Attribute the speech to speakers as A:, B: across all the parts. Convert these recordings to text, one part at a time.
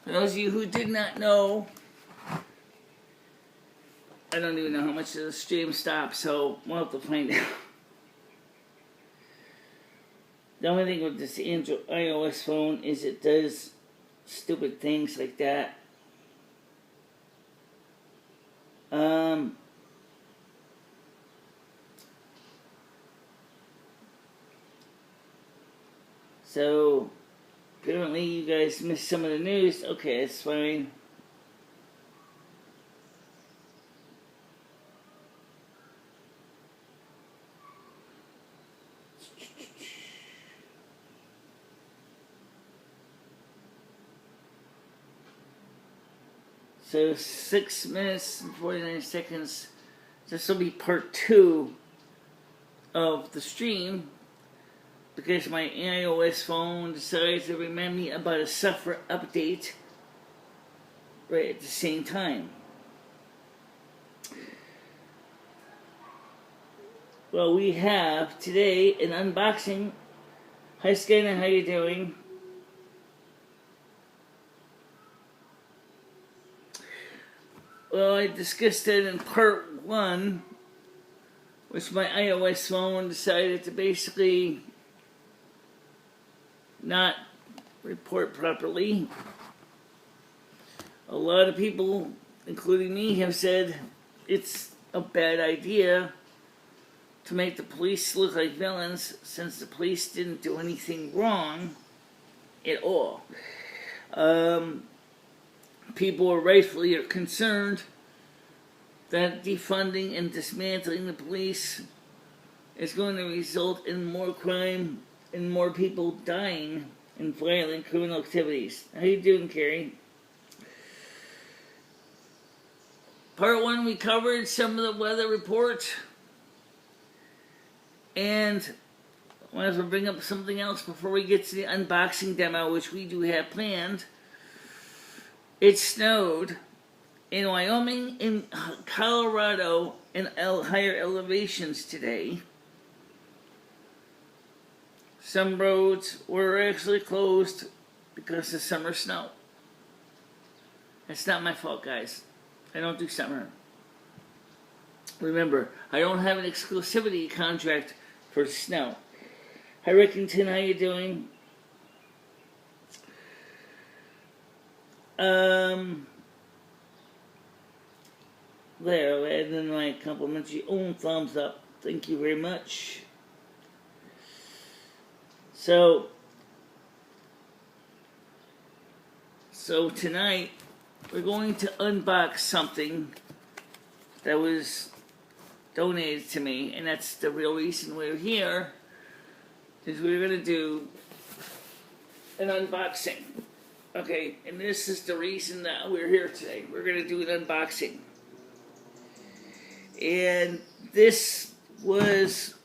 A: For those of you who did not know, I don't even know how much of the stream stopped, so we'll have to find out. The only thing with this Android iOS phone is it does stupid things like that. So apparently you guys missed some of the news. Okay, it's fine. So 6 minutes and 49 seconds. This will be part 2 of the stream because my iOS phone decided to remind me about a software update right at the same time. Well, we have today an unboxing. Hi Skyna, how you doing? Well, I discussed it in part 1, which my iOS phone decided to basically not report properly. A lot of people, including me, have said it's a bad idea to make the police look like villains since the police didn't do anything wrong at all. People are rightfully concerned that defunding and dismantling the police is going to result in more crime and more people dying in violent criminal activities. How you doing, Carrie? Part 1, we covered some of the weather report. And I wanted to bring up something else before we get to the unboxing demo, which we do have planned. It snowed in Wyoming, in Colorado, and higher elevations today. Some roads were actually closed because of summer snow. That's not my fault, guys. I don't do summer. Remember, I don't have an exclusivity contract for snow. Hi, Rickington, how you doing? There, I'll add in my complimentary own thumbs up. Thank you very much. So tonight we're going to unbox something that was donated to me, and that's the real reason we're here, is we're going to do an unboxing. Okay, and this is the reason that we're here today. We're going to do an unboxing. And this was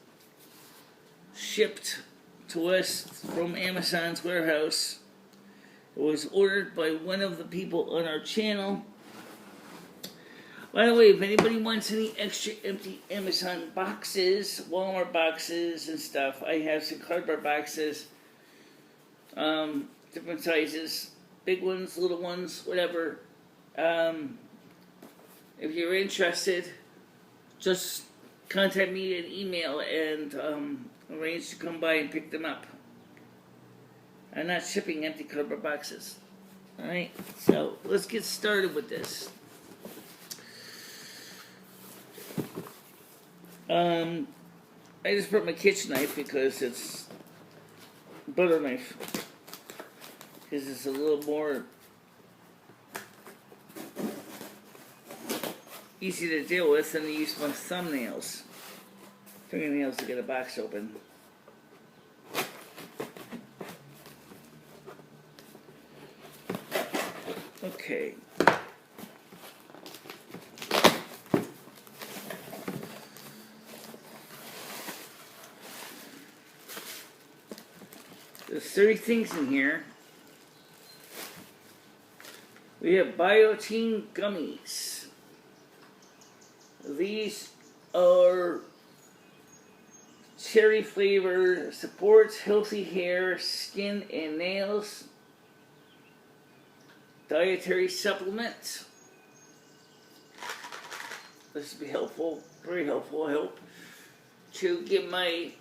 A: shipped to us from Amazon's warehouse. It was ordered by one of the people on our channel. By the way, if anybody wants any extra empty Amazon boxes, Walmart boxes and stuff, I have some cardboard boxes, different sizes, big ones, little ones, whatever. If you're interested, just contact me an email and arrange to come by and pick them up. I'm not shipping empty cardboard boxes. Alright, so let's get started with this. I just brought my kitchen knife because it's butter knife. Because it's a little more easy to deal with than to use my fingernails to get a box open. Okay. There's 30 things in here. We have biotin gummies. These are cherry flavor, supports healthy hair, skin, and nails. dietary supplement. This will be helpful, very helpful. I hope to give my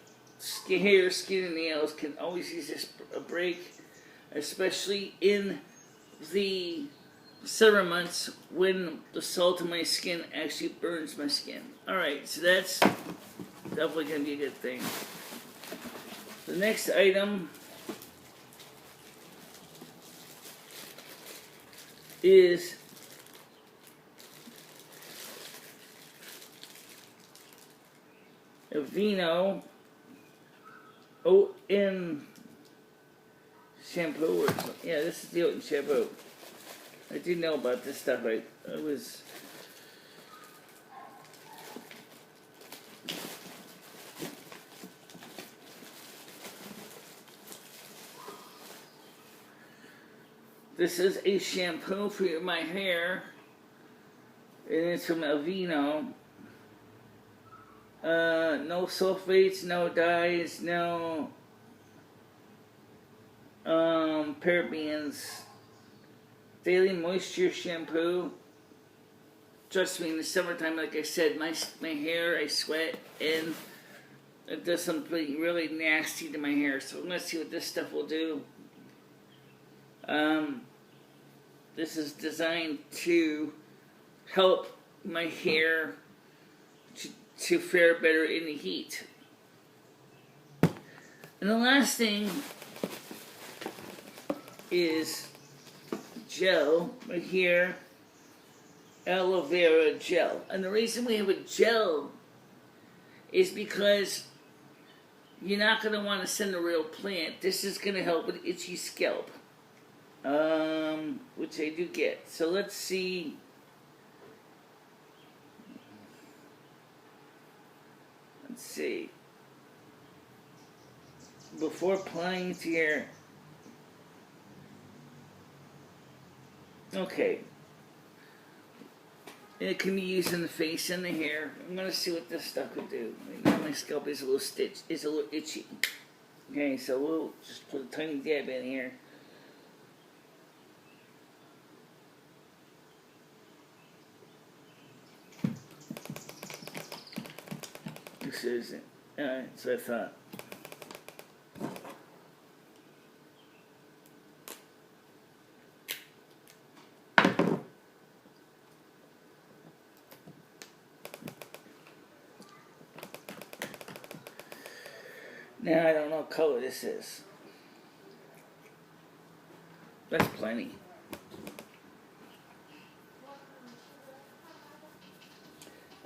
A: hair, skin, and nails can always use this a break, especially in the summer months when the salt in my skin actually burns my skin. Alright, so that's definitely going to be a good thing. The next item is Aveeno oat-in shampoo. Yeah, this is the oat-in shampoo. I do know about this stuff. I was... This is a shampoo for my hair, and it's from Aveeno. No sulfates, no dyes, no parabens. Daily moisture shampoo. Trust me, in the summertime, like I said, my hair, I sweat, and it does something really nasty to my hair. So I'm going to see what this stuff will do. This is designed to help my hair to fare better in the heat. And the last thing is gel right here, aloe vera gel. And the reason we have a gel is because you're not going to want to send a real plant. This is going to help with itchy scalp, which I do get. So let's see. Let's see. Before applying it to your... Okay. It can be used in the face and the hair. I'm going to see what this stuff could do. Right now my scalp is a little itchy. Okay, so we'll just put a tiny dab in here. This isn't. Alright, so I thought. Now I don't know what color this is. That's plenty.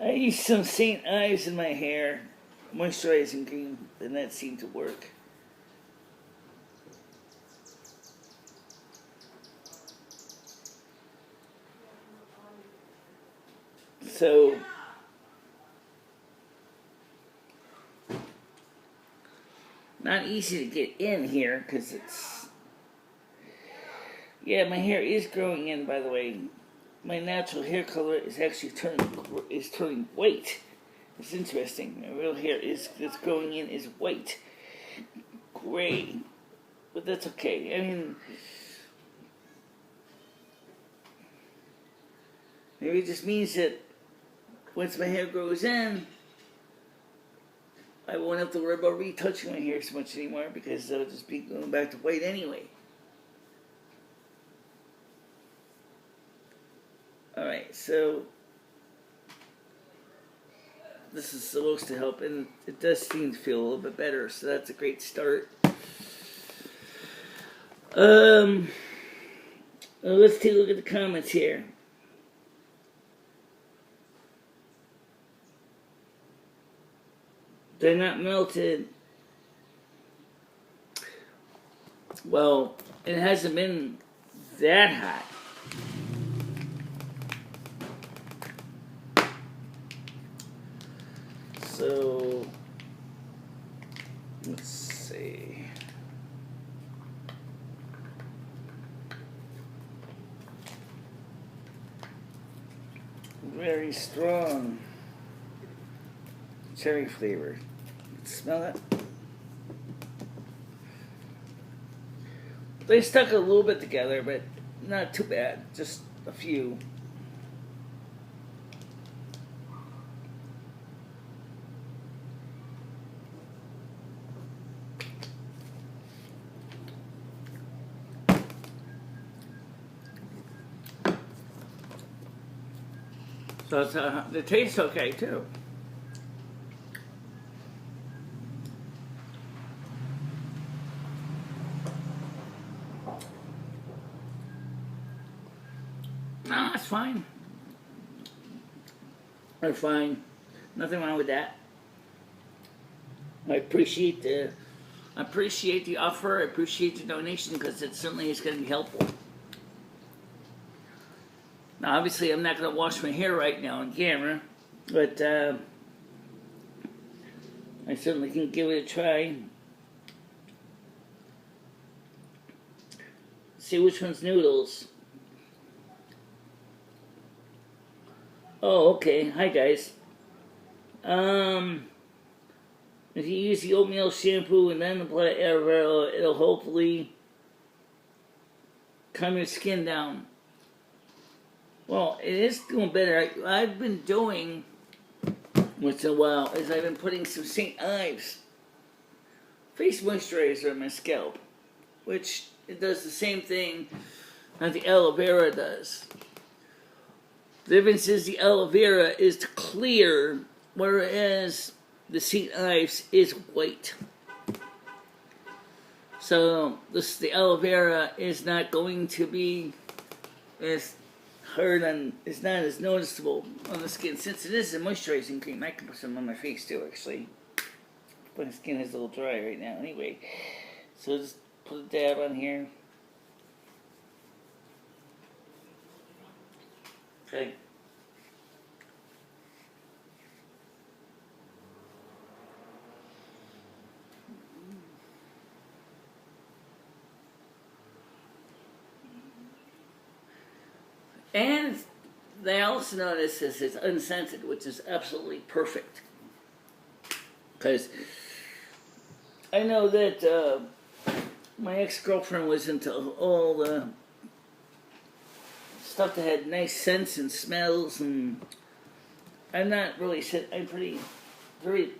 A: I used some St. Ives in my hair, moisturizing cream, and that seemed to work. So, not easy to get in here because it's... Yeah, my hair is growing in, by the way. My natural hair color is actually turning white. It's interesting. My real hair that's growing in is white, gray, but that's okay. I mean, maybe it just means that once my hair grows in, I won't have to worry about retouching my hair so much anymore because it'll just be going back to white anyway. Alright, so this is supposed to help, and it does seem to feel a little bit better, so that's a great start. Let's take a look at the comments here. They're not melted. Well, it hasn't been that hot. So, let's see. Very strong cherry flavor. Smell it? They stuck a little bit together, but not too bad, just a few. So it's, the taste's okay too. No, it's fine. They're fine. Nothing wrong with that. I appreciate the offer. I appreciate the donation because it certainly is going to be helpful. Now, obviously, I'm not going to wash my hair right now on camera, but I certainly can give it a try. See which one's noodles. Oh, okay. Hi, guys. If you use the oatmeal shampoo and then apply aloe vera, it'll hopefully calm your skin down. Well, it is doing better. I've been doing, once in a while, is I've been putting some St. Ives face moisturizer on my scalp, which it does the same thing that the aloe vera does. The difference is the aloe vera is clear, whereas the St. Ives is white. So the aloe vera is not going to be as hard on, it's not as noticeable on the skin. Since it is a moisturizing cream, I can put some on my face too, actually. But my skin is a little dry right now anyway. So just put a dab on here. Okay. And they also notice this is unscented, which is absolutely perfect. Because I know that my ex-girlfriend was into all the stuff that had nice scents and smells, and I'm not really, I'm very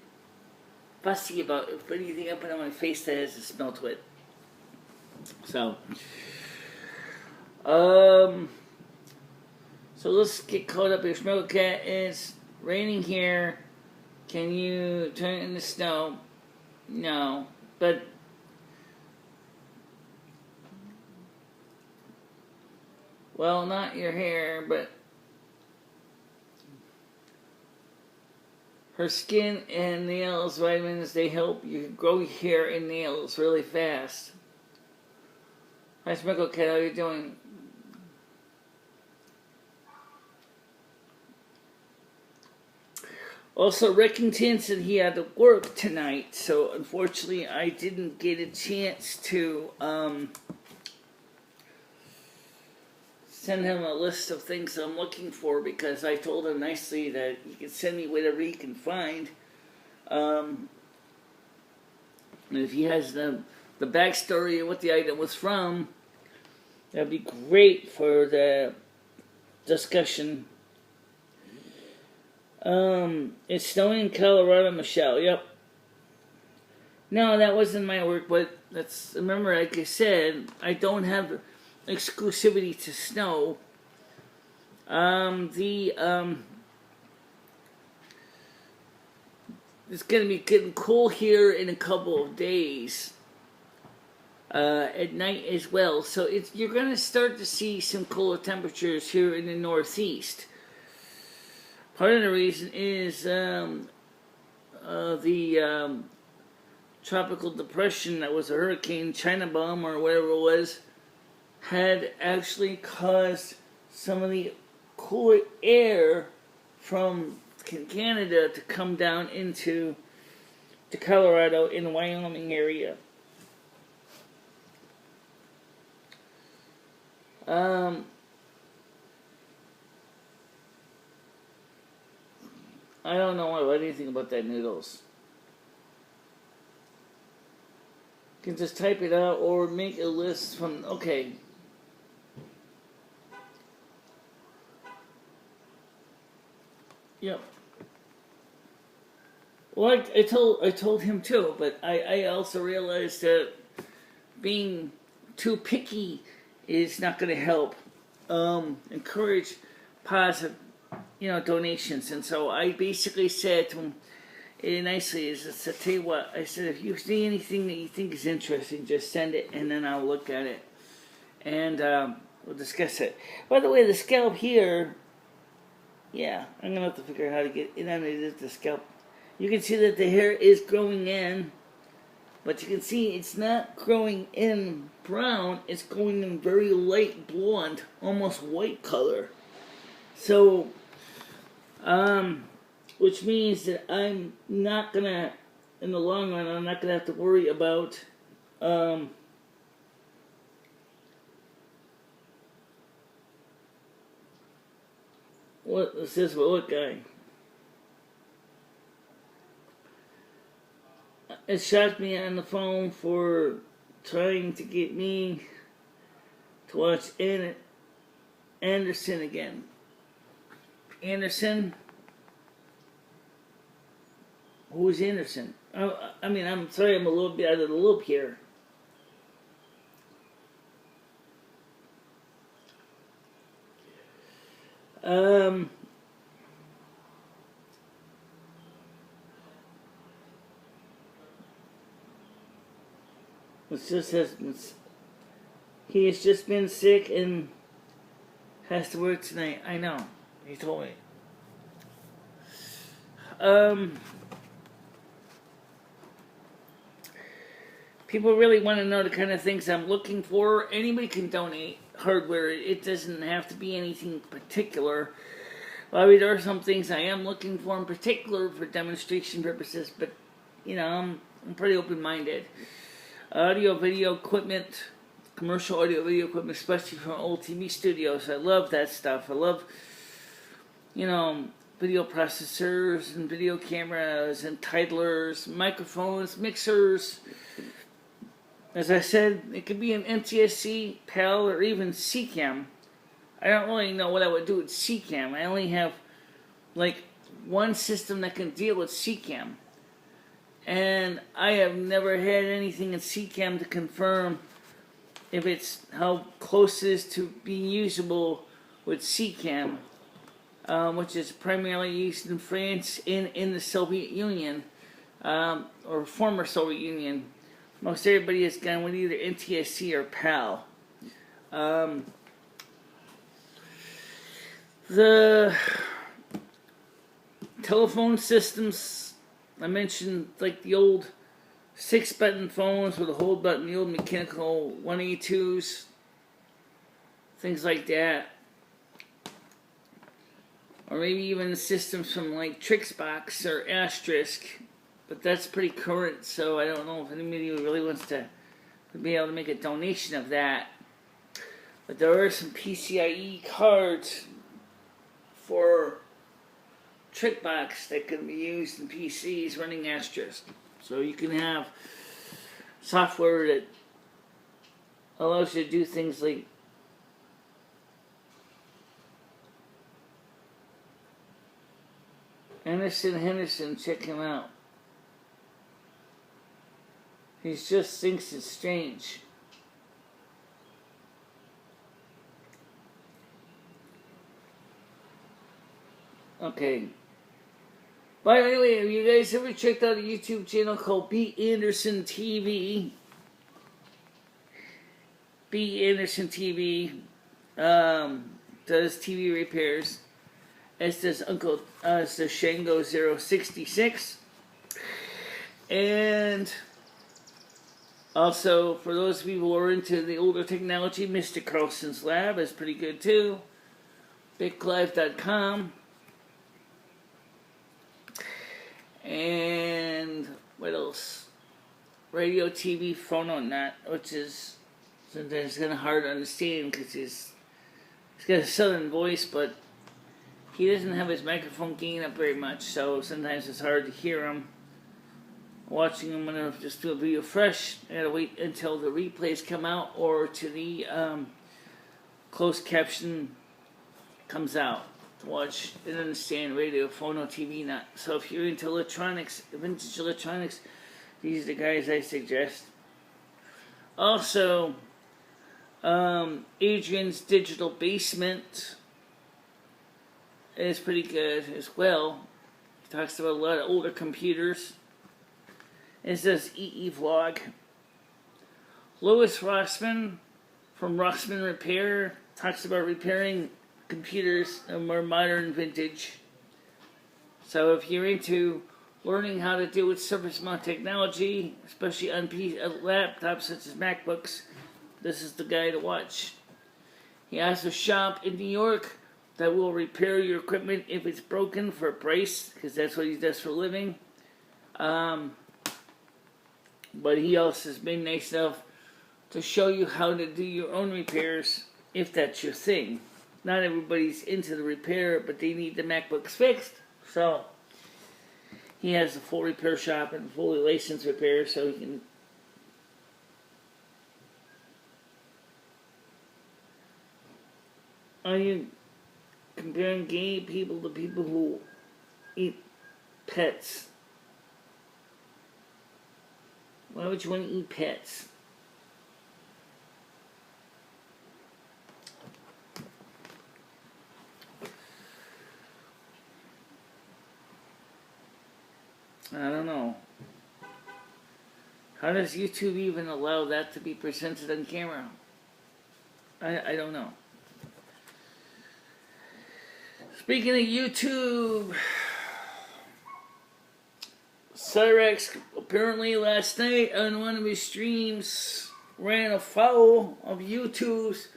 A: fussy about if anything I put on my face that has a smell to it. So, so let's get caught up here. Smoke Cat, it's raining here. Can you turn it into snow? No, but well, not your hair, but her skin and nails vitamins, they help you grow hair and nails really fast. Hi, Smoke Cat, how are you doing? Also, Rickington said he had to work tonight, so unfortunately I didn't get a chance to send him a list of things I'm looking for, because I told him nicely that he can send me whatever he can find. And if he has the backstory of what the item was from, that'd be great for the discussion. It's snowing in Colorado, Michelle. Yep. No, that wasn't my work, but that's, remember, like I said, I don't have exclusivity to snow. It's gonna be getting cool here in a couple of days. At night as well, so you're gonna start to see some cooler temperatures here in the Northeast. Part of the reason is the tropical depression that was a hurricane, China bomb or whatever it was, had actually caused some of the cooler air from Canada to come down into the Colorado and Wyoming area. I don't know anything about that noodles. You can just type it out or make a list from, okay. Yep. Well, I told him too, but I also realized that being too picky is not going to help. Encourage positive, donations. And so I basically said to him, nicely, is I tell you what, I said, if you see anything that you think is interesting, just send it, and then I'll look at it, and we'll discuss it. By the way, the scalp here, yeah, I'm gonna have to figure out how to get in underneath the scalp. You can see that the hair is growing in, but you can see it's not growing in brown, it's going in very light blonde, almost white color. So, which means that I'm not gonna, in the long run, I'm not gonna have to worry about, what is this? What guy? It shocked me on the phone for trying to get me to watch Anderson again. Anderson? Who's Anderson? I mean, I'm sorry, I'm a little bit out of the loop here. He has just been sick and has to work tonight. I know. He told me. People really want to know the kind of things I'm looking for. Anybody can donate hardware. It doesn't have to be anything particular. Well, I mean, there are some things I am looking for in particular for demonstration purposes, but, I'm pretty open-minded. Audio, video equipment, commercial audio, video equipment, especially from old TV studios. I love that stuff. I love, video processors and video cameras and titlers, microphones, mixers. As I said, it could be an NTSC, PAL, or even CCAM. I don't really know what I would do with CCAM. I only have, one system that can deal with CCAM. And I have never had anything in CCAM to confirm if it's how close it is to being usable with CCAM, which is primarily used in France and in the Soviet Union, or former Soviet Union. Most everybody has gone with either NTSC or PAL. The telephone systems, I mentioned, like the old 6-button phones with a hold button, the old mechanical 182s, things like that. Or maybe even systems from like Trixbox or Asterisk. But that's pretty current, so I don't know if anybody really wants to be able to make a donation of that. But there are some PCIe cards for Trixbox that can be used in PCs running Asterisk. So you can have software that allows you to do things like Henderson, check him out. He just thinks it's strange. Okay. By the way, have you guys ever checked out a YouTube channel called B. Anderson TV? B. Anderson TV does TV repairs. As does Uncle Shango 066. And also, for those people who are into the older technology, Mr. Carlson's Lab is pretty good too. BigClive.com. And what else? Radio, TV, phone on that, which is sometimes kind of hard to understand because he's got a southern voice, but he doesn't have his microphone gain up very much, so sometimes it's hard to hear him. Watching him when I just do a video fresh, I gotta wait until the replays come out or to the closed caption comes out. to watch and understand radio, phone, or TV not. So if you're into electronics, vintage electronics, these are the guys I suggest. Also, Adrian's Digital Basement is pretty good as well. He talks about a lot of older computers. It does EE Vlog. Louis Rossman from Rossman Repair talks about repairing computers that are more modern vintage. So if you're into learning how to deal with surface mount technology, especially on laptops such as MacBooks, this is the guy to watch. He has a shop in New York that will repair your equipment if it's broken for a price, because that's what he does for a living. But he also has been nice enough to show you how to do your own repairs if that's your thing. Not everybody's into the repair, but they need the MacBooks fixed. So he has a full repair shop and fully licensed repair, so he can. Are you comparing gay people to people who eat pets? Why would you want to eat pets? I don't know. How does YouTube even allow that to be presented on camera? I don't know. Speaking of YouTube, Cyrex apparently last night on one of his streams ran afoul of YouTube's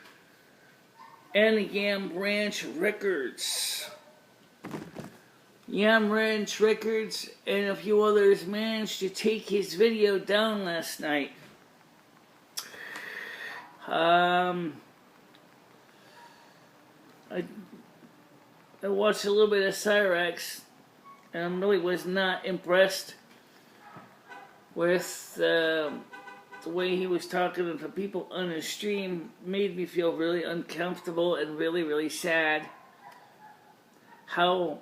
A: and Yam Ranch Records. Yam Ranch Records and a few others managed to take his video down last night. I watched a little bit of Cyrex and really was not impressed with the way he was talking to people on his stream. Made me feel really uncomfortable and really, really sad. How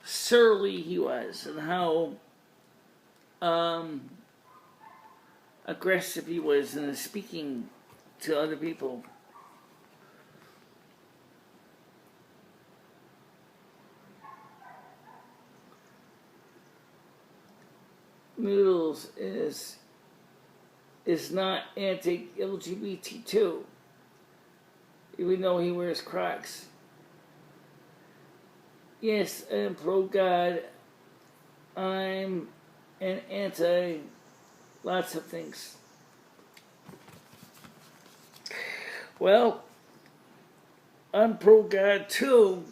A: surly he was and how aggressive he was in speaking to other people. Noodles is not anti-LGBT too, even though he wears Crocs. Yes, I'm pro-God. I'm an anti lots of things. Well, I'm pro-God too,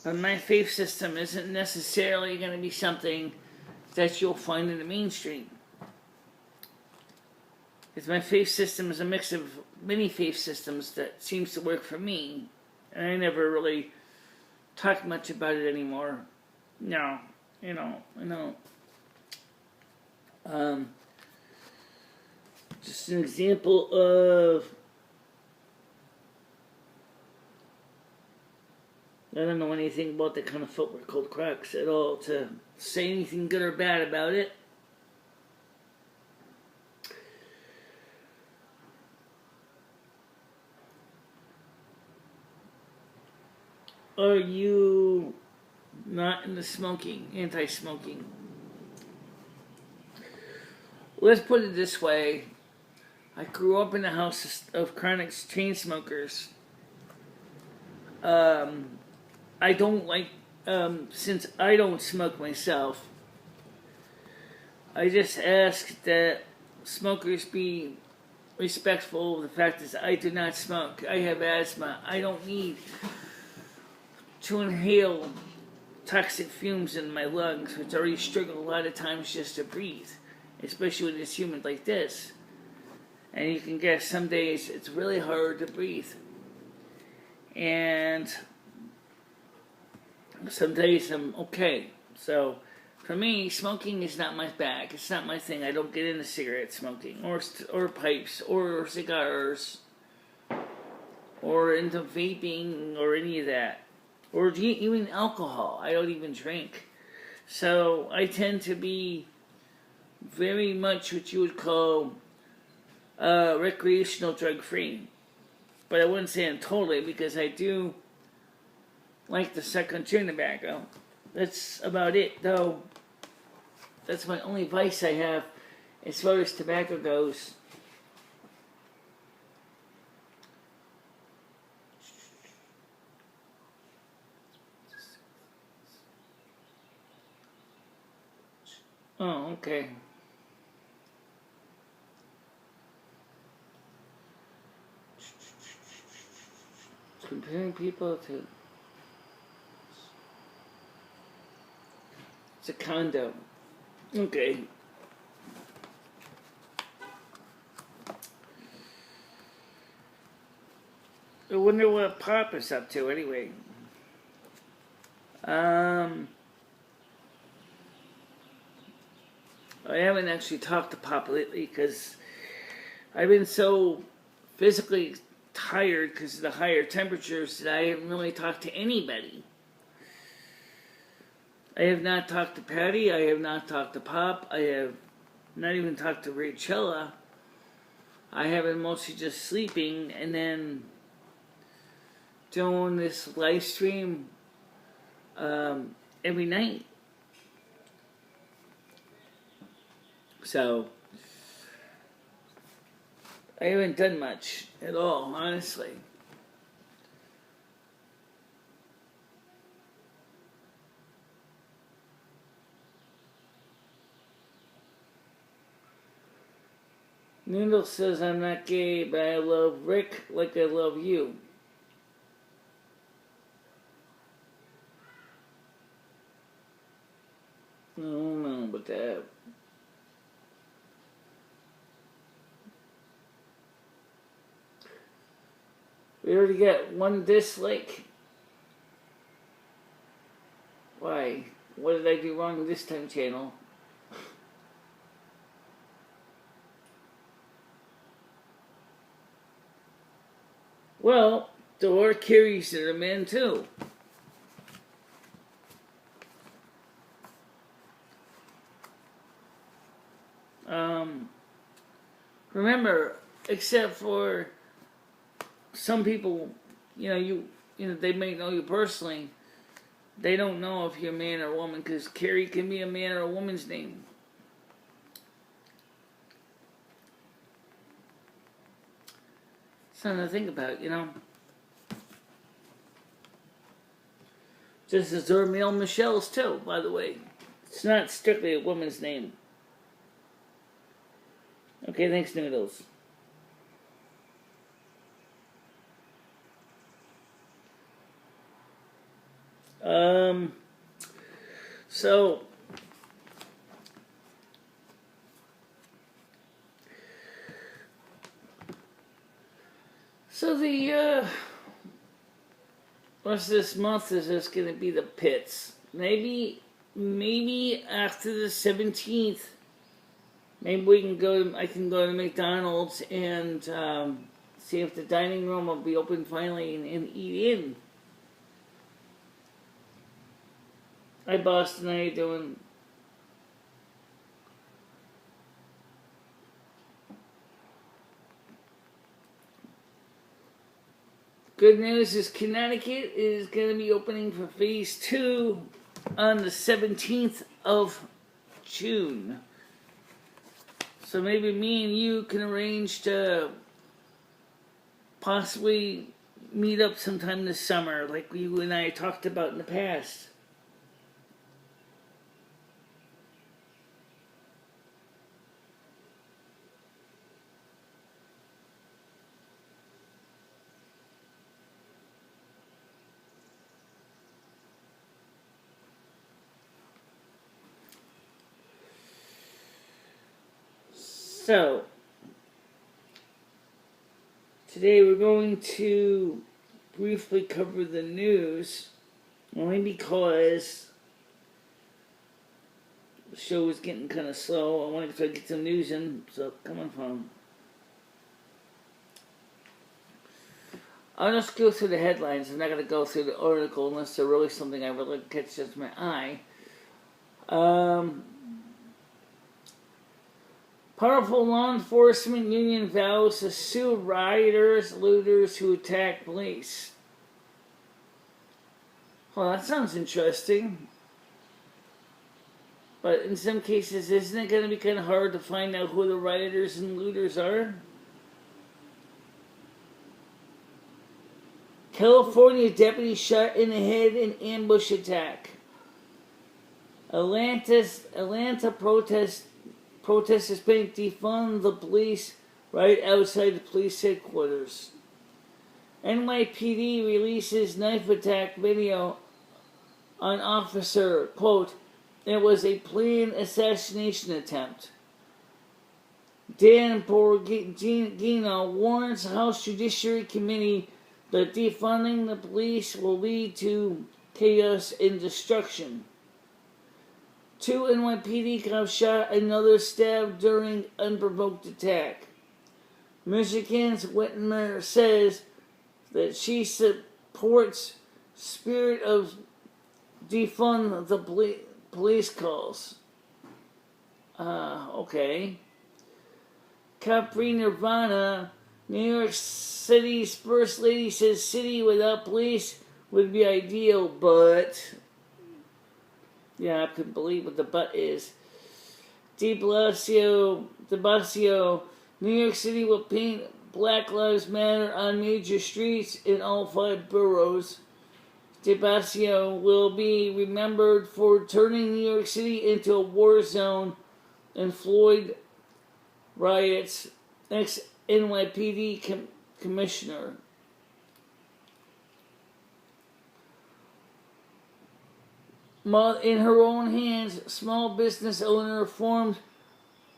A: but my faith system isn't necessarily going to be something that you'll find in the mainstream. Because my faith system is a mix of many faith systems that seems to work for me, and I never really talk much about it anymore. No, I know. Just an example of, I don't know anything about that kind of footwear called Crocs at all to say anything good or bad about it. Are you not into smoking, anti-smoking? Let's put it this way. I grew up in a house of chronic chain smokers. I don't like, since I don't smoke myself, I just ask that smokers be respectful of the fact that I do not smoke. I have asthma. I don't need to inhale toxic fumes in my lungs, which already struggle a lot of times just to breathe, especially when it's humid like this. And you can guess some days it's really hard to breathe. And some days I'm okay. So for me, smoking is not my bag. It's not my thing. I don't get into cigarette smoking or pipes or cigars. or into vaping or any of that. Or even alcohol. I don't even drink. So I tend to be very much what you would call recreational drug free. But I wouldn't say I'm totally, because I do like the second chewing tobacco. That's about it, though. That's my only vice I have as far as tobacco goes. Oh, okay. Comparing people to... It's a condo. Okay. I wonder what Pop is up to anyway. I haven't actually talked to Pop lately because I've been so physically tired because of the higher temperatures that I haven't really talked to anybody. I have not talked to Patty. I have not talked to Pop. I have not even talked to Rachella. I have been mostly just sleeping and then doing this live stream every night. So I haven't done much at all, honestly. Noodle says I'm not gay, but I love Rick like I love you. I don't know about that. We already got one dislike. Why? What did I do wrong this time, channel? Well, there are carries that are men too. Remember, except for some people, you know, they may know you personally. They don't know if you're a man or a woman, because Carrie can be a man or a woman's name. Something to think about, you know. Just as there are male Michelles too, by the way. It's not strictly a woman's name. Okay, thanks, Noodles. So the rest of this month is just gonna be the pits. Maybe after the 17th, maybe we can go. I can go to McDonald's and see if the dining room will be open finally and eat in. Hi, Boston. How you doing? Good news is Connecticut is going to be opening for Phase 2 on the 17th of June. So maybe me and you can arrange to possibly meet up sometime this summer, like you and I talked about in the past. So, today we're going to briefly cover the news, only because the show is getting kind of slow. I want to try to get some news in, so come on, phone. I'll just go through the headlines. I'm not going to go through the article unless they're really something I really catches my eye. Powerful law enforcement union vows to sue rioters, looters who attack police. Well, that sounds interesting. But in some cases, isn't it going to be kind of hard to find out who the rioters and looters are? California deputy shot in the head in ambush attack. Atlanta protesters being defund the police right outside the police headquarters. NYPD releases knife attack video on officer. Quote, "It was a planned assassination attempt." Dan Borghino warns House Judiciary Committee that defunding the police will lead to chaos and destruction. 2 NYPD cops shot, another stabbed during unprovoked attack. Michigan's Whitmer says that she supports spirit of defund the police calls. Okay. Capri Nirvana, New York City's First Lady says city without police would be ideal, but... yeah, I couldn't believe what the but is. De Blasio, New York City will paint Black Lives Matter on major streets in all 5 boroughs. De Blasio will be remembered for turning New York City into a war zone and Floyd riots. Ex-NYPD commissioner. In her own hands, small business owner formed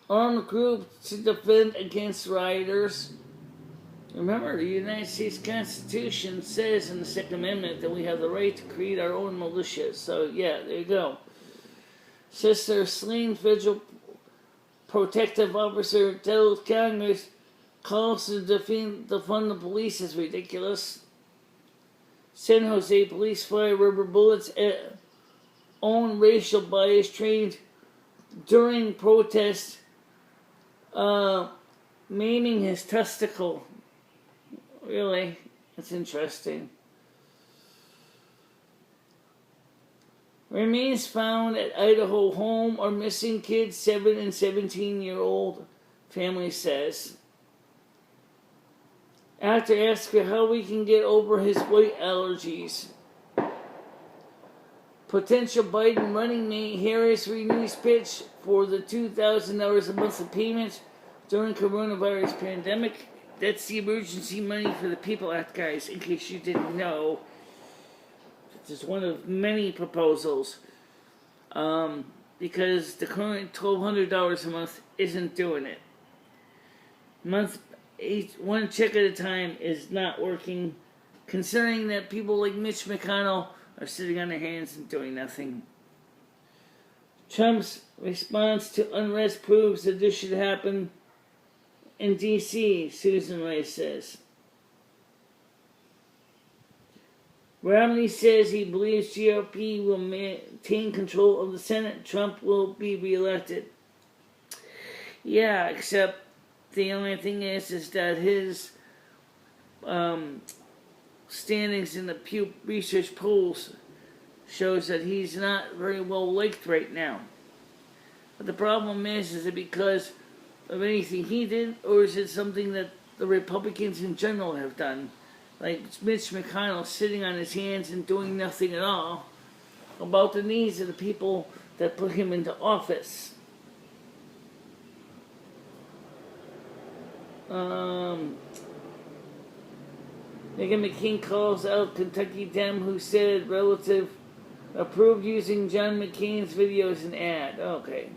A: armed group to defend against rioters. Remember, the United States Constitution says in the Second Amendment that we have the right to create our own militias. So, yeah, there you go. Sister slain federal protective officer tells Congress calls to defund the police is ridiculous. San Jose police fire rubber bullets at own racial bias trained during protest, maiming his testicle. Really? That's interesting. Remains found at Idaho home or missing kids 7 and 17-year-old, family says. Actor asks how we can get over his white allergies. Potential Biden running mate Harris renews pitch for the $2,000 a month of payments during coronavirus pandemic. That's the emergency money for the People Act, guys, in case you didn't know. It's one of many proposals. Because the current $1,200 a month isn't doing it. One check at a time is not working, considering that people like Mitch McConnell are sitting on their hands and doing nothing. Trump's response to unrest proves that this should happen in D.C., Susan Rice says. Romney says he believes GOP will maintain control of the Senate. Trump will be reelected. Yeah, except the only thing is that his standings in the Pew Research polls shows that he's not very well liked right now. But the problem is it because of anything he did, or is it something that the Republicans in general have done? Like Mitch McConnell sitting on his hands and doing nothing at all about the needs of the people that put him into office. Meghan McCain calls out Kentucky Dem who said relative approved using John McCain's video as an ad. Okay.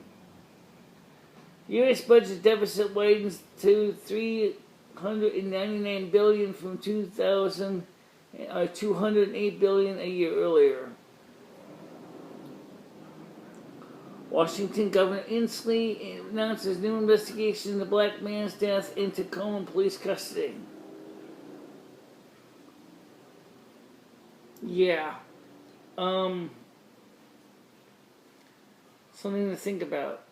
A: U.S. budget deficit widens to $399 billion from $208 billion a year earlier. Washington Governor Inslee announces new investigation into the black man's death in Tacoma police custody. Yeah. Something to think about.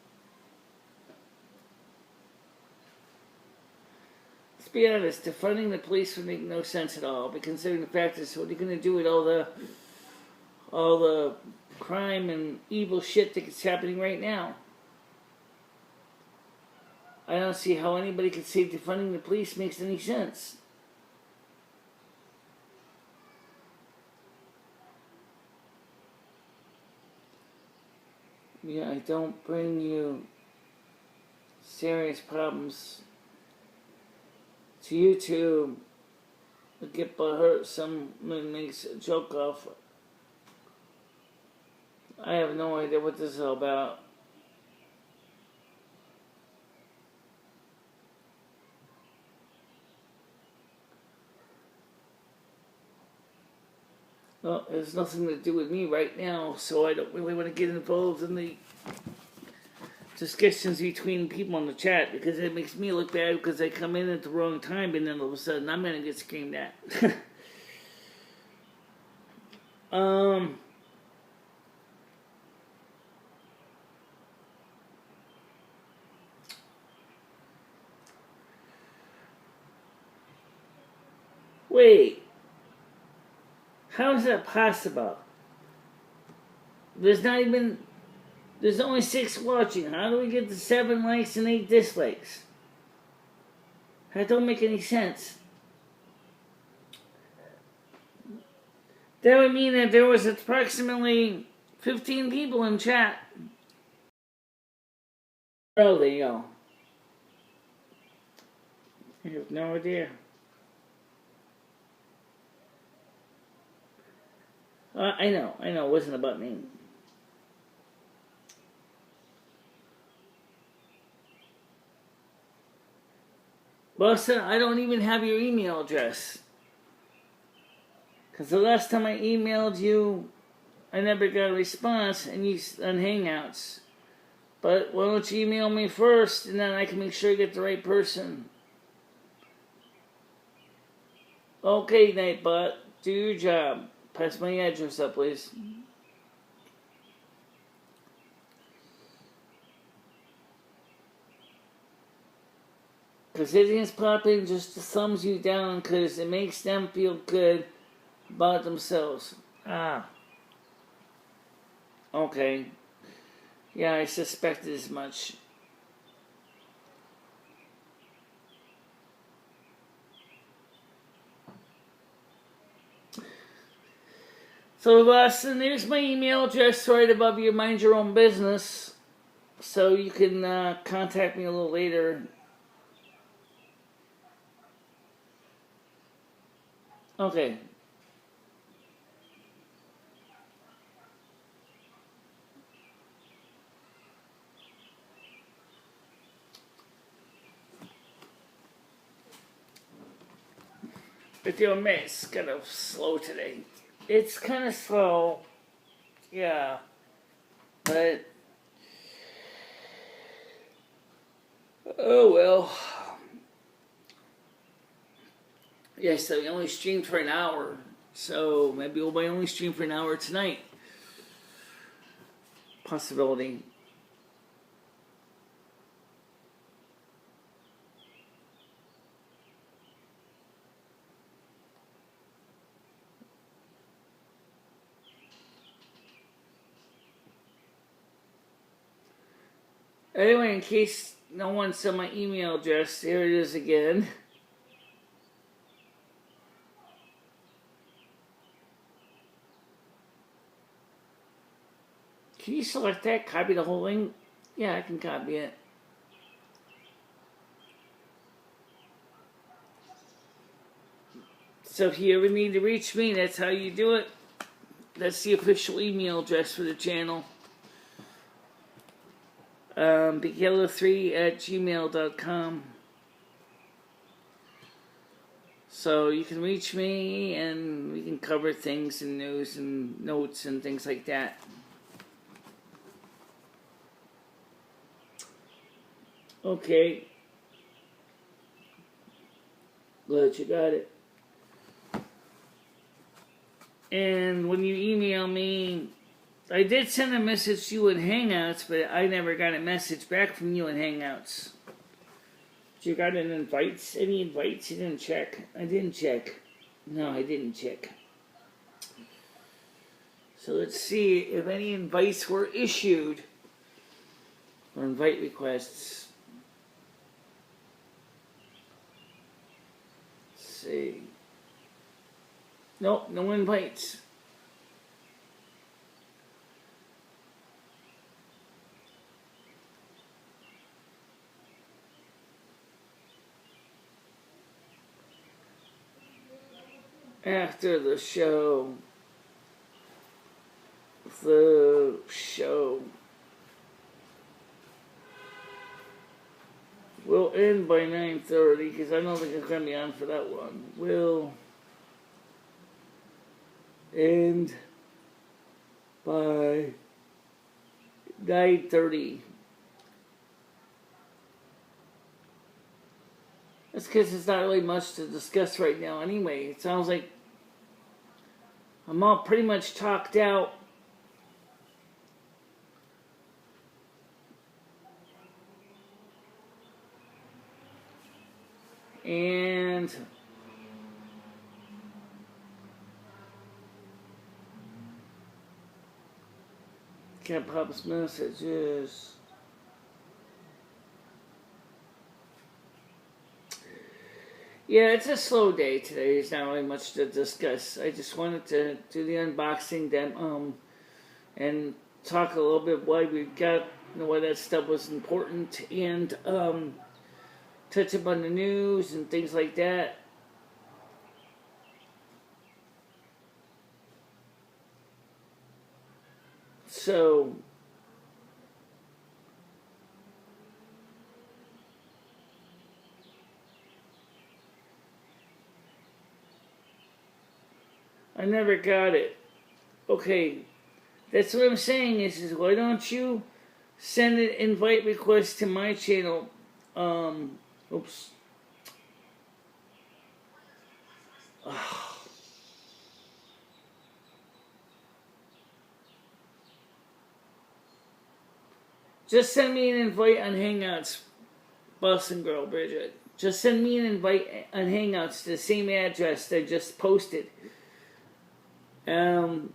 A: Let's be honest, defunding the police would make no sense at all, but considering the fact is, what are you going to do with all the crime and evil shit that's happening right now? I don't see how anybody could say defunding the police makes any sense. Yeah, I don't bring you serious problems to YouTube. Get hurt, someone makes a joke off. I have no idea what this is all about. Well, it has nothing to do with me right now, so I don't really want to get involved in the discussions between people on the chat, because it makes me look bad because I come in at the wrong time and then all of a sudden I'm going to get screamed at. Wait. How is that possible? There's only 6 watching. How do we get to 7 likes and 8 dislikes? That don't make any sense. That would mean that there was approximately 15 people in chat. Oh, there you go. I have no idea. I know, it wasn't about me. Well, sir, I don't even have your email address. Because the last time I emailed you, I never got a response on Hangouts. But why don't you email me first, and then I can make sure you get the right person. Okay, Nightbot, do your job. Pass my address up, please. Because hitting popping just thumbs you down because it makes them feel good about themselves. Ah. Okay. Yeah, I suspected as much. So, Boston, there's my email address right above you. Mind your own business. So you can contact me a little later. Okay. But you'll admit it's kind of slow today. It's kind of slow. Yeah. But oh well. Yes, we only streamed for an hour. So maybe we'll only stream for an hour tonight. Possibility. Anyway, in case no one saw my email address, here it is again. Can you select that? Copy the whole link? Yeah, I can copy it. So if you ever need to reach me, that's how you do it. That's the official email address for the channel. BigYellow3@gmail.com. So you can reach me and we can cover things and news and notes and things like that. Okay. Glad you got it. And when you email me, I did send a message to you in Hangouts, but I never got a message back from you in Hangouts. Did you got an invites? Any invites? You didn't check. I didn't check. No, I didn't check. So let's see if any invites were issued or invite requests. Let's see. Nope, no invites. After the show will end by 9:30 because I don't think it's going to be on for that one. Will end by 9:30. That's because there's not really much to discuss right now anyway. It sounds like I'm all pretty much talked out. And can't pop messages. Yeah, it's a slow day today. There's not really much to discuss. I just wanted to do the unboxing demo and talk a little bit why we got, why that stuff was important, and touch up on the news and things like that. So I never got it. Okay, that's what I'm saying is why don't you send an invite request to my channel? Oops. Just send me an invite on Hangouts, Boston Girl Bridget. Just send me an invite on Hangouts to the same address that I just posted. And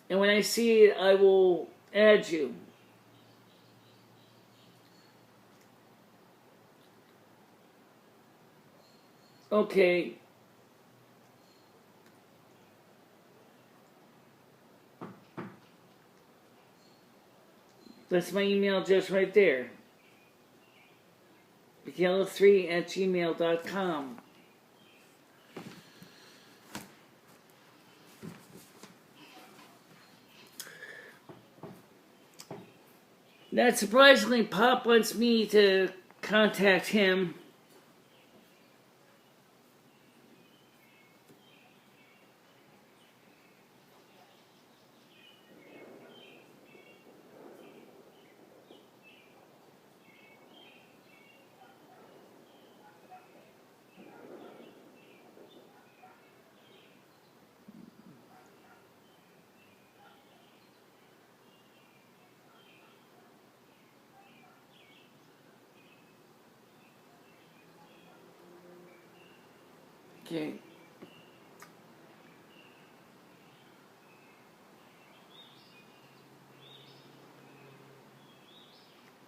A: when I see it, I will add you. Okay. That's my email address right there. Michele3@gmail.com. Now, surprisingly, Pop wants me to contact him. Okay.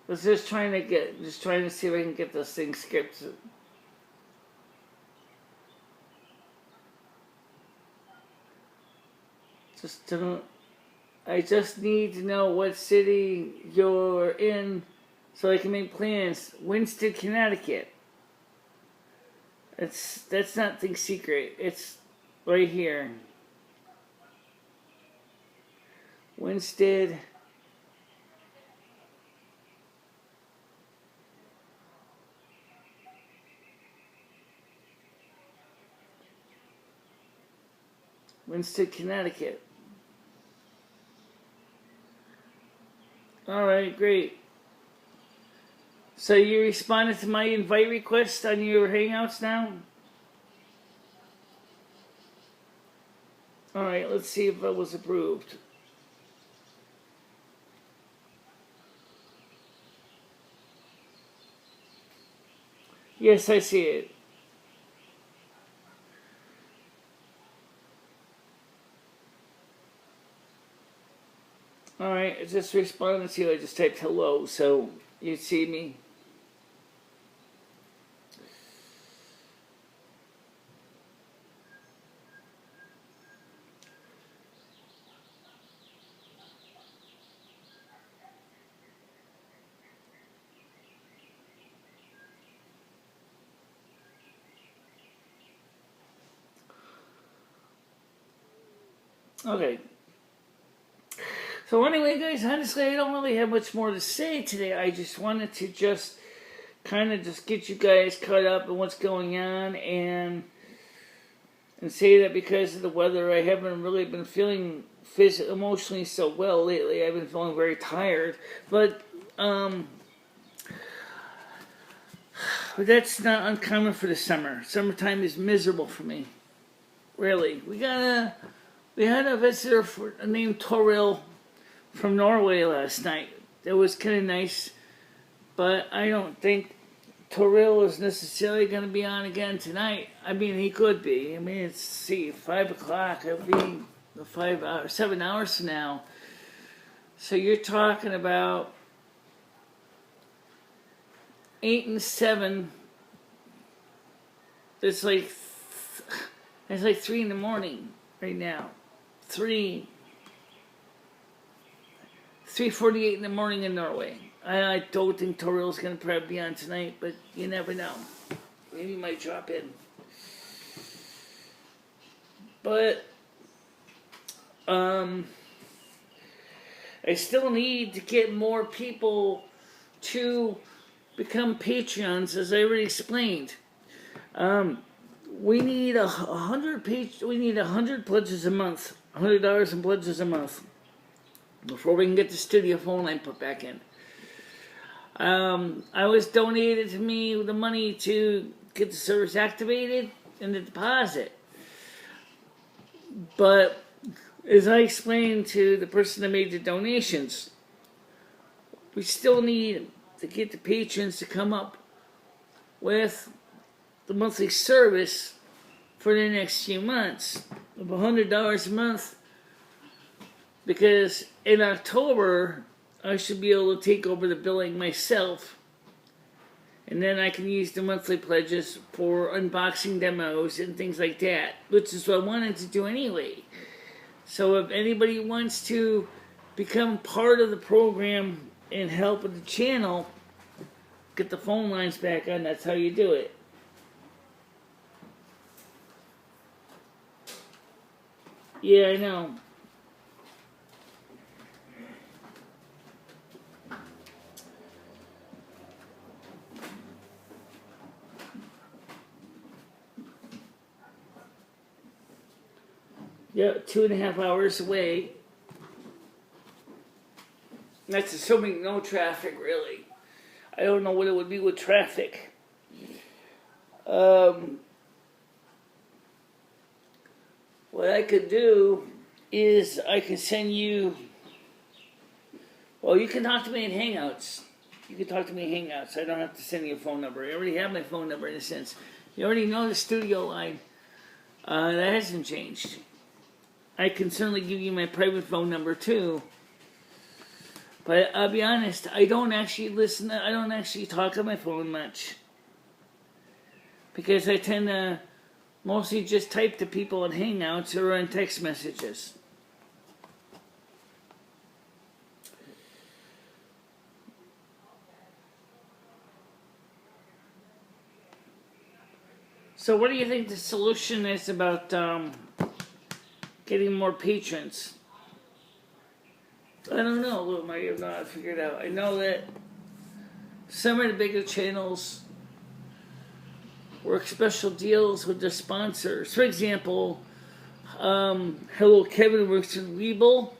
A: Was just trying to see if I can get this thing skipped. I just need to know what city you're in so I can make plans. Winston, Connecticut. That's nothing secret. It's right here. Winston. Winston, Connecticut. Alright, great. So you responded to my invite request on your Hangouts now? Alright, let's see if it was approved. Yes, I see it. Alright, just respond and see. I just typed hello, so you see me. Okay. So anyway, guys, honestly, I don't really have much more to say today. I just wanted to just kind of just get you guys caught up on what's going on and say that because of the weather, I haven't really been feeling emotionally so well lately. I've been feeling very tired, but that's not uncommon for the summer. Summertime is miserable for me. Really, we had a visitor named Toril from Norway last night. That was kind of nice, but I don't think Toril is necessarily going to be on again tonight. I mean, he could be. I mean, it's 5 o'clock. It'll be 7 hours from now. So you're talking about 8 and 7. It's like 3 in the morning right now. 3:48 in the morning in Norway. I don't think Toril's going to probably be on tonight, but you never know. Maybe he might drop in. But I still need to get more people to become Patreons, as I already explained. We need 100 pledges a month, $100 in pledges a month, before we can get the studio phone line put back in. I was donated to me the money to get the service activated and the deposit. But as I explained to the person that made the donations, we still need to get the patrons to come up with the monthly service for the next few months of $100 a month, because in October I should be able to take over the billing myself, and then I can use the monthly pledges for unboxing demos and things like that, which is what I wanted to do anyway. So if anybody wants to become part of the program and help with the channel, get the phone lines back on, that's how you do it. Yeah, I know. Yeah, 2.5 hours away. That's assuming no traffic, really. I don't know what it would be with traffic. What I could do is I can send you... Well, you can talk to me in Hangouts. You can talk to me in Hangouts. I don't have to send you a phone number. I already have my phone number in a sense. You already know the studio line. That hasn't changed. I can certainly give you my private phone number too. But I'll be honest, I don't actually talk on my phone much. Because I tend to mostly just type to people in Hangouts or on text messages. So what do you think the solution is about getting more patrons? I don't know. I have not figured out. I know that some of the bigger channels work special deals with their sponsors. For example, Hello Kevin works with Weeble.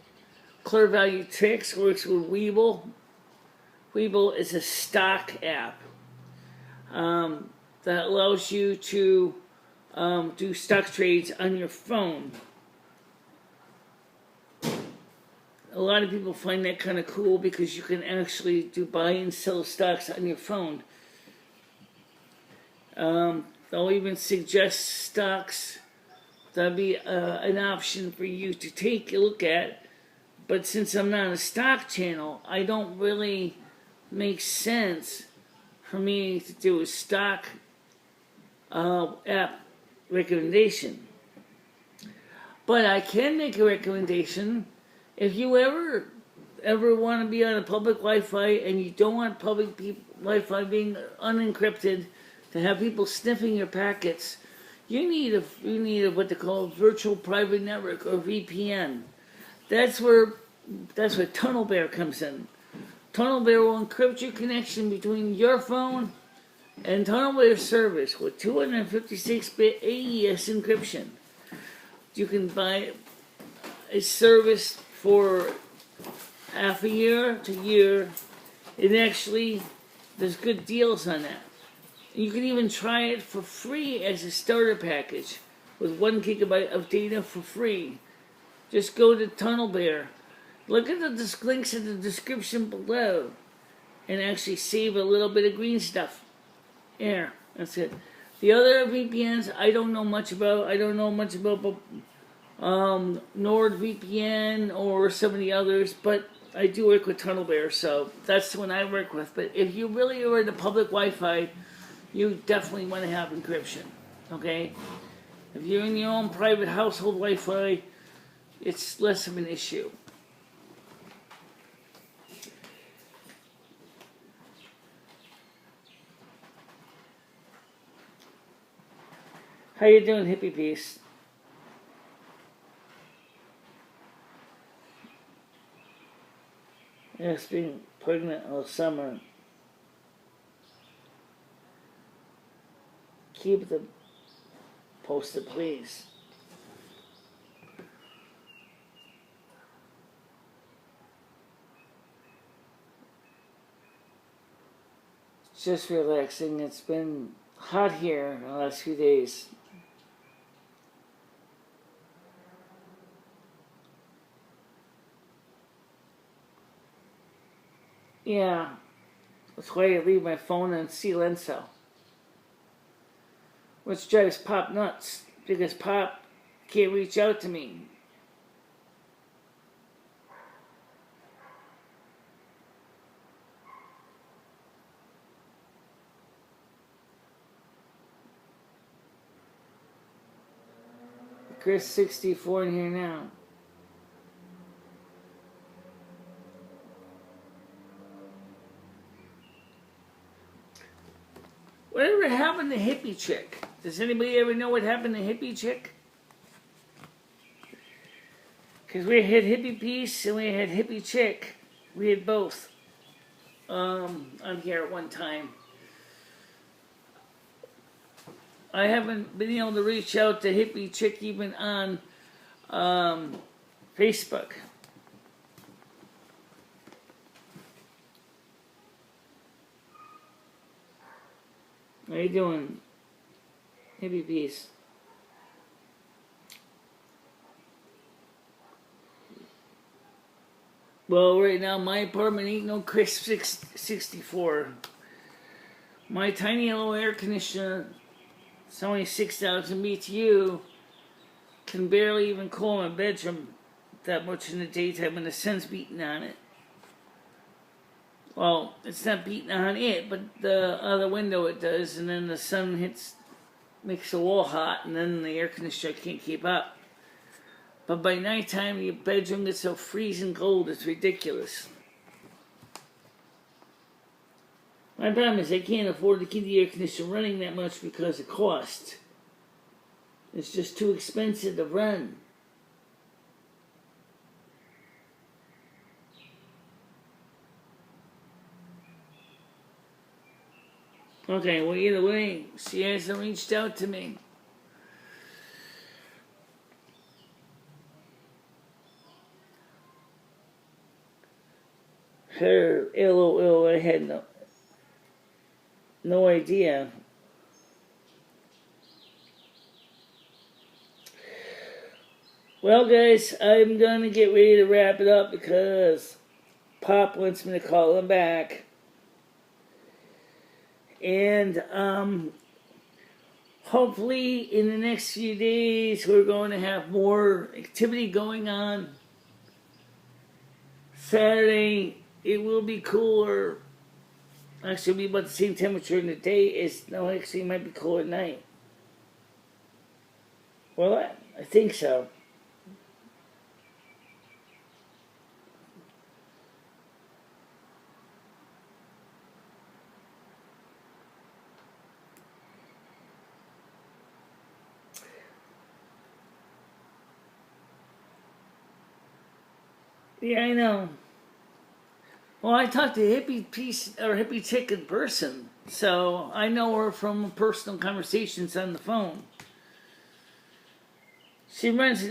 A: Clear Value Tricks works with Weeble. Weeble is a stock app that allows you to do stock trades on your phone. a lot of people find that kind of cool because you can actually do buy and sell stocks on your phone. They'll even suggest stocks. That'll be an option for you to take a look at. But since I'm not a stock channel, I don't really make sense for me to do a stock app recommendation. But I can make a recommendation. If you ever want to be on a public Wi-Fi and you don't want public Wi-Fi being unencrypted to have people sniffing your packets, you need a what they call virtual private network, or VPN. That's where TunnelBear comes in. TunnelBear will encrypt your connection between your phone and TunnelBear service with 256-bit AES encryption. You can buy a service for half a year to a year, and actually there's good deals on that. You can even try it for free as a starter package with 1 gigabyte of data for free. Just go to TunnelBear. Look at the links in the description below and actually save a little bit of green stuff. There, that's it. The other VPNs I don't know much about. I don't know much about NordVPN or some of the others, but I do work with TunnelBear, so that's the one I work with. But if you really are in the public Wi-Fi, you definitely want to have encryption, okay? If you're in your own private household Wi-Fi, it's less of an issue. How you doing, hippie piece? Yes, being pregnant all summer. Keep them posted, please. Just relaxing. It's been hot here the last few days. Yeah, that's why I leave my phone on silencio, which drives Pop nuts because Pop can't reach out to me. Chris 64 in here now. Whatever happened to Hippie Chick? Does anybody ever know what happened to Hippie Chick? Because we had Hippie Piece and we had Hippie Chick. We had both on here at one time. I haven't been able to reach out to Hippie Chick even on Facebook. How you doing, Hippie Piece? Well, right now my apartment ain't no crisp 64. My tiny little air conditioner, it's only 6,000 BTU, can barely even cool my bedroom that much in the daytime when the sun's beating on it. Well, it's not beating on it, but the other window it does, and then the sun makes the wall hot, and then the air conditioner can't keep up. But by nighttime, your bedroom gets so freezing cold, it's ridiculous. My problem is I can't afford to keep the air conditioner running that much because of cost. It's just too expensive to run. Okay, well, either way, she hasn't reached out to me. Her LOL, I had no idea. Well, guys, I'm gonna get ready to wrap it up because Pop wants me to call him back. And hopefully in the next few days we're going to have more activity going on. Saturday it will be cooler. Actually, it'll be about the same temperature in the day. Actually it might be cooler at night. Well, I think so. Yeah, I know. Well, I talked to Hippie Chick in person, so I know her from personal conversations on the phone. She runs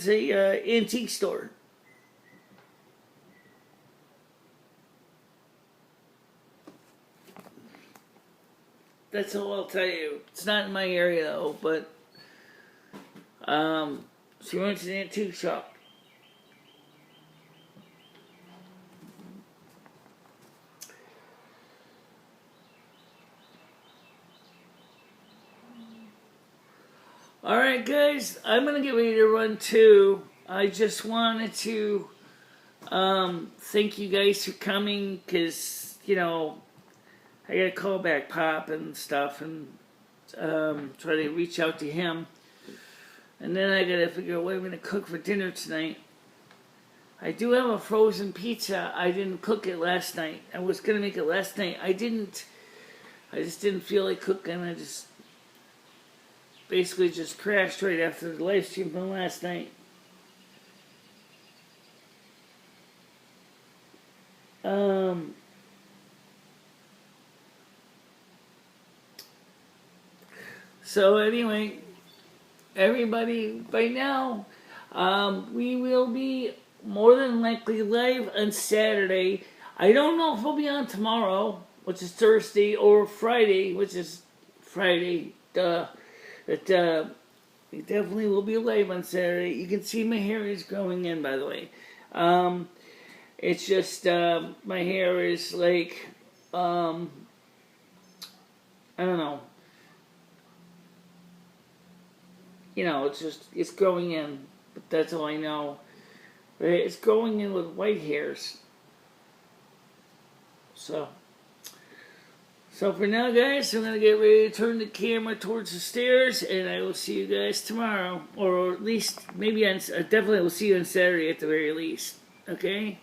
A: a antique store. That's all I'll tell you. It's not in my area though, but she runs an antique shop. Alright guys, I'm going to get ready to run too. I just wanted to thank you guys for coming because, you know, I got to call back Pop and stuff and try to reach out to him. And then I got to figure out what I'm going to cook for dinner tonight. I do have a frozen pizza. I didn't cook it last night. I was going to make it last night. I just didn't feel like cooking. I just basically just crashed right after the live stream from last night. So anyway, everybody, by now, we will be more than likely live on Saturday. I don't know if we'll be on tomorrow, which is Thursday, or Friday, which is Friday. But we definitely will be live on Saturday. You can see my hair is growing in, by the way. It's just, my hair is like, I don't know. You know, it's growing in, but that's all I know. But it's growing in with white hairs. So for now, guys, I'm going to get ready to turn the camera towards the stairs, and I will see you guys tomorrow. Or at least, maybe definitely will see you on Saturday at the very least. Okay?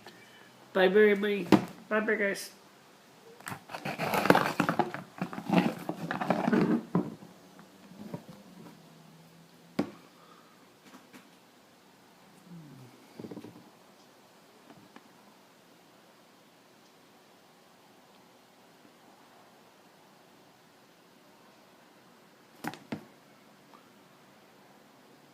A: Bye, everybody. Bye, guys.